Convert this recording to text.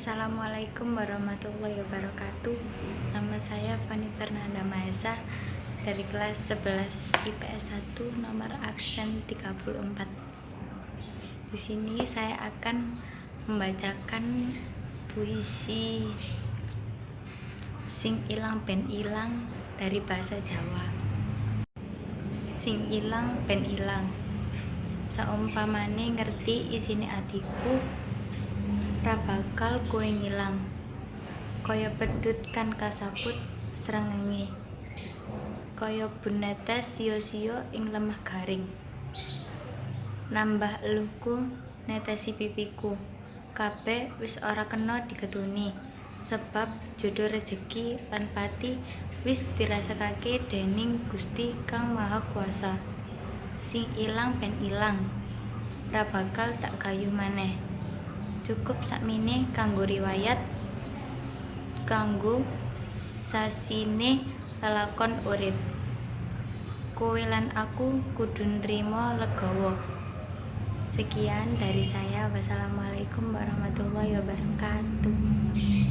Assalamualaikum warahmatullahi wabarakatuh. Nama saya Fani Fernanda Maesa dari kelas 11 IPS 1 nomor absen 34. Di sini saya akan membacakan puisi Sing Ilang Ben Ilang dari bahasa Jawa. Sing ilang ben ilang, saumpamane ngerti isine atiku, ra bakal kowe ngilang. Kaya pedhut kan kasaput srengenge, kaya bunetes sia-sia ing lemah garing. Nambah eluhku netesi pipiku, kabeh wis ora kena digetuni, sebab jodoh rejeki lan pati wis dirasakake dening Gusti Kang Maha Kuwasa. Sing ilang ben ilang, ra bakal tak gayuh maneh. Cukup sakmene kanggo riwayat, kanggo sasine lelakon urip. Kowe lan aku kudu nrimo legawa. Sekian dari saya. Wassalamualaikum warahmatullahi wabarakatuh.